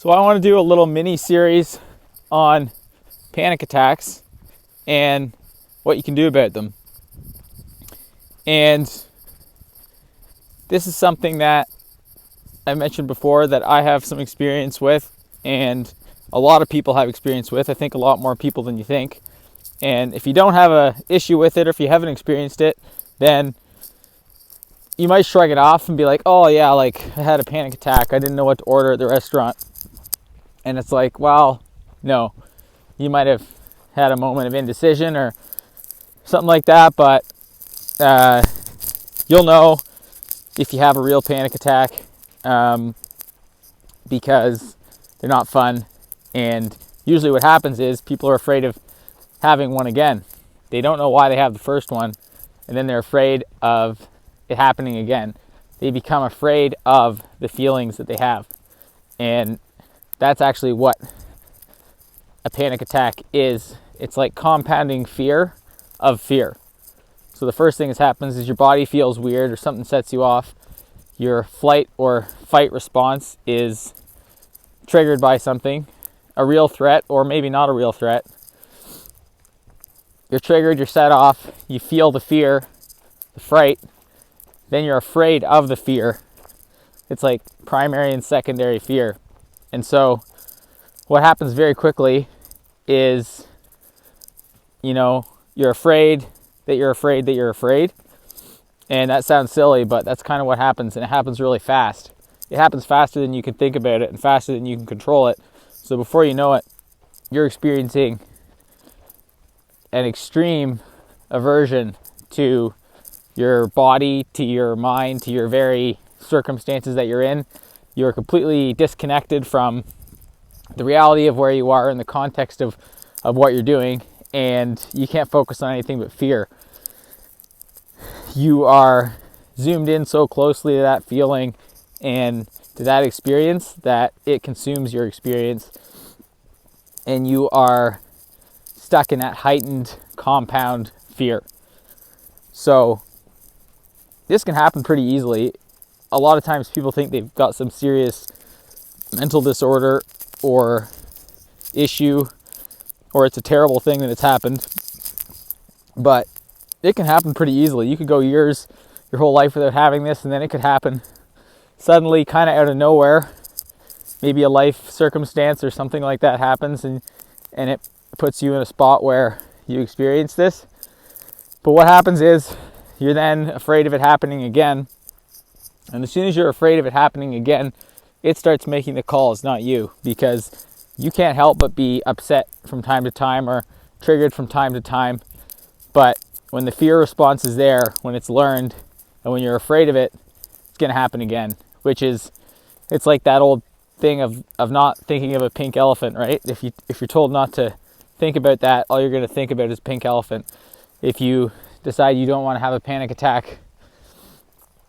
So I want to do a little mini series on panic attacks and what you can do about them. And this is something that I mentioned before that I have some experience with, and a lot of people have experience with. I think a lot more people than you think. And if you don't have an issue with it, or if you haven't experienced it, then you might shrug it off and be like, oh yeah, like I had a panic attack. I didn't know what to order at the restaurant. And it's like, well, no, you might have had a moment of indecision or something like that, but you'll know if you have a real panic attack because they're not fun. And usually what happens is people are afraid of having one again. They don't know why they have the first one, and then they're afraid of it happening again. They become afraid of the feelings that they have. And that's actually what a panic attack is. It's like compounding fear of fear. So the first thing that happens is your body feels weird or something sets you off. Your flight or fight response is triggered by something, a real threat or maybe not a real threat. You're triggered, you're set off, you feel the fear, the fright, then you're afraid of the fear. It's like primary and secondary fear. And so what happens very quickly is, you're afraid that you're afraid that you're afraid. And that sounds silly, but that's kind of what happens, and it happens really fast. It happens faster than you can think about it and faster than you can control it. So before you know it, you're experiencing an extreme aversion to your body, to your mind, to your very circumstances that you're in. You're completely disconnected from the reality of where you are in the context of what you're doing, and you can't focus on anything but fear. You are zoomed in so closely to that feeling and to that experience that it consumes your experience, and you are stuck in that heightened compound fear. So this can happen pretty easily. A lot of times people think they've got some serious mental disorder or issue, or it's a terrible thing that it's happened, but it can happen pretty easily. You could go years, your whole life without having this, and then it could happen suddenly, kind of out of nowhere. Maybe a life circumstance or something like that happens, and it puts you in a spot where you experience this. But what happens is you're then afraid of it happening again. And as soon as you're afraid of it happening again, it starts making the calls, not you, because you can't help but be upset from time to time or triggered from time to time. But when the fear response is there, when it's learned, and when you're afraid of it, it's going to happen again, which is, it's like that old thing of not thinking of a pink elephant, right? If you're told not to think about that, all you're going to think about is pink elephant. If you decide you don't want to have a panic attack,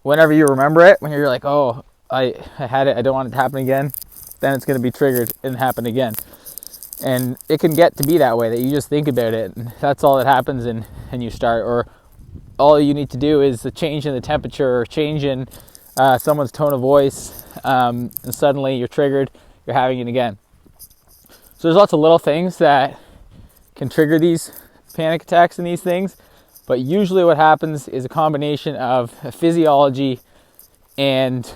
whenever you remember it, when you're like, oh, I had it, I don't want it to happen again, then it's going to be triggered and happen again. And it can get to be that way, that you just think about it, and that's all that happens, and you start. Or all you need to do is a change in the temperature, or change in someone's tone of voice, and suddenly you're triggered, you're having it again. So there's lots of little things that can trigger these panic attacks and these things, but usually what happens is a combination of physiology and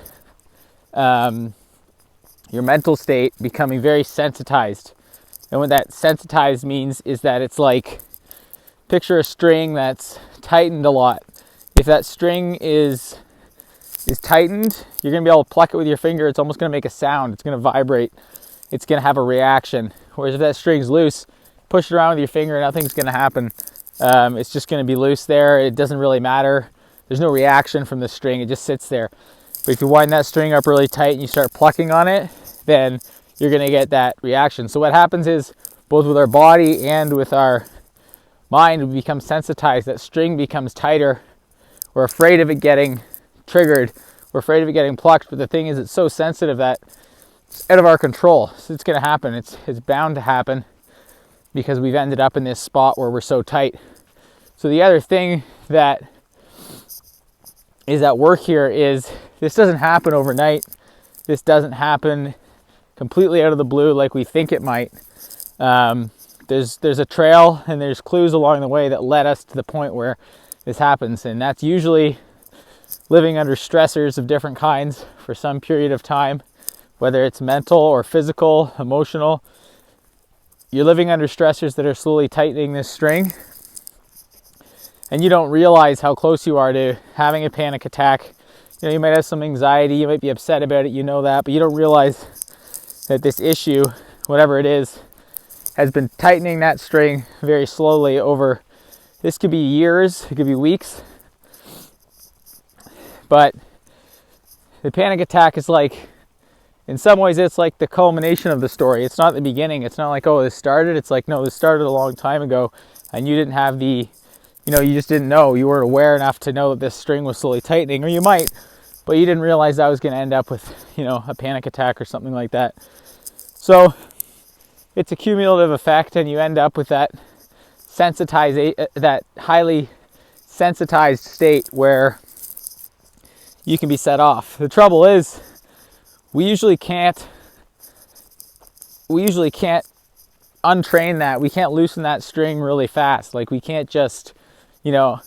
your mental state becoming very sensitized. And what that sensitized means is that it's like, picture a string that's tightened a lot. If that string is tightened, you're going to be able to pluck it with your finger. It's almost going to make a sound. It's going to vibrate. It's going to have a reaction. Whereas if that string's loose, push it around with your finger, nothing's going to happen. It's just going to be loose there. It doesn't really matter. There's no reaction from the string. It just sits there. But if you wind that string up really tight and you start plucking on it, then you're going to get that reaction. So what happens is, both with our body and with our mind, we become sensitized. That string becomes tighter. We're afraid of it getting triggered. We're afraid of it getting plucked. But the thing is, it's so sensitive that it's out of our control. So it's going to happen. It's bound to happen because we've ended up in this spot where we're so tight. So the other thing that is at work here is, this doesn't happen overnight. This doesn't happen completely out of the blue like we think it might. There's a trail and there's clues along the way that led us to the point where this happens, and that's usually living under stressors of different kinds for some period of time, whether it's mental or physical, emotional. You're living under stressors that are slowly tightening this string, and you don't realize how close you are to having a panic attack. You know, you might have some anxiety, you might be upset about it, you know that, but you don't realize that this issue, whatever it is, has been tightening that string very slowly over, this could be years, it could be weeks. But the panic attack is like, in some ways, it's like the culmination of the story. It's not the beginning. It's not like, oh, this started. It's like, no, this started a long time ago, and you didn't have the, you know, you just didn't know. You weren't aware enough to know that this string was slowly tightening, or you might, but you didn't realize that was going to end up with, you know, a panic attack or something like that. So it's a cumulative effect, and you end up with that that highly sensitized state where you can be set off. The trouble is, we usually can't untrain that. We can't loosen that string really fast. Like, we can't just, you know,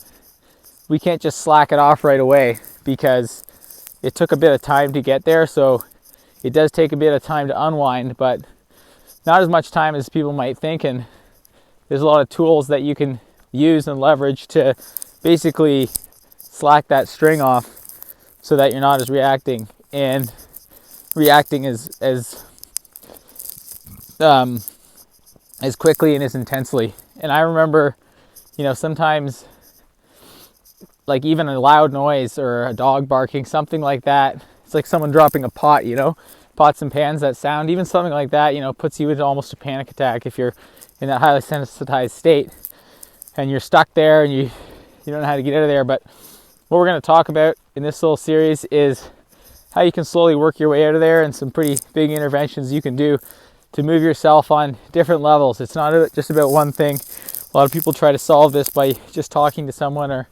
we can't just slack it off right away, because it took a bit of time to get there. So it does take a bit of time to unwind, but not as much time as people might think. And there's a lot of tools that you can use and leverage to basically slack that string off so that you're not as reacting as quickly and as intensely. And I remember, you know, sometimes, like, even a loud noise or a dog barking, something like that, it's like someone dropping a pot, you know, pots and pans, that sound, even something like that, you know, puts you into almost a panic attack if you're in that highly sensitized state and you're stuck there and you don't know how to get out of there. But what we're going to talk about in this little series is how you can slowly work your way out of there, and some pretty big interventions you can do to move yourself on different levels. It's not just about one thing. A lot of people try to solve this by just talking to someone, or,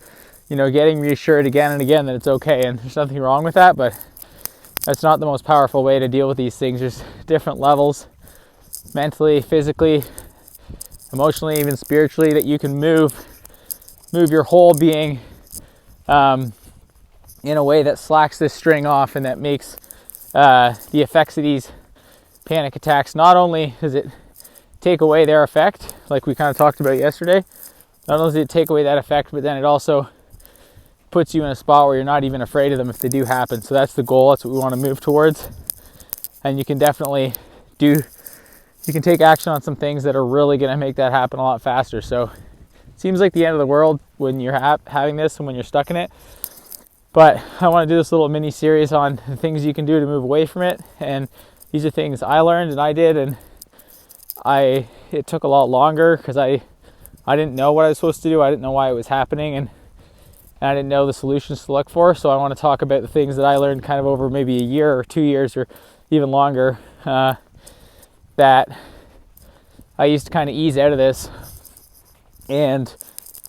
you know, getting reassured again and again that it's okay, and there's nothing wrong with that, but that's not the most powerful way to deal with these things. There's different levels, mentally, physically, emotionally, even spiritually, that you can move your whole being in a way that slacks this string off, and that makes the effects of these panic attacks, not only does it take away their effect, like we kind of talked about yesterday, not only does it take away that effect, but then it also puts you in a spot where you're not even afraid of them if they do happen. So that's the goal. That's what we want to move towards. And you can definitely you can take action on some things that are really going to make that happen a lot faster. So it seems like the end of the world when you're having this and when you're stuck in it. But I want to do this little mini series on the things you can do to move away from it. And these are things I learned and I did, and it took a lot longer because I didn't know what I was supposed to do. I didn't know why it was happening, and I didn't know the solutions to look for. So I want to talk about the things that I learned kind of over maybe a year or 2 years or even longer, that I used to kind of ease out of this. And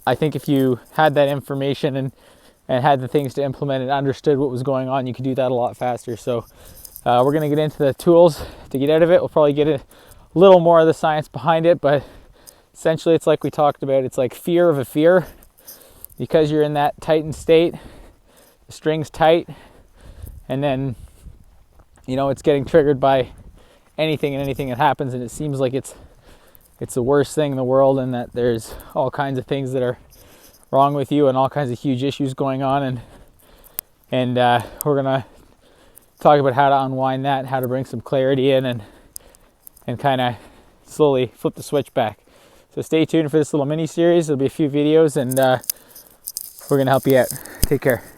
I think if you had that information and had the things to implement and understood what was going on, you could do that a lot faster. So we're going to get into the tools to get out of it. We'll probably get a little more of the science behind it, but essentially it's like we talked about. It's like fear of a fear. Because you're in that tightened state, the string's tight, and then, you know, it's getting triggered by anything that happens, and it seems like it's the worst thing in the world, and that there's all kinds of things that are wrong with you and all kinds of huge issues going on, and we're gonna talk about how to unwind that, how to bring some clarity in, and kind of slowly flip the switch back. So stay tuned for this little mini series. There'll be a few videos, and we're gonna help you out. Take care.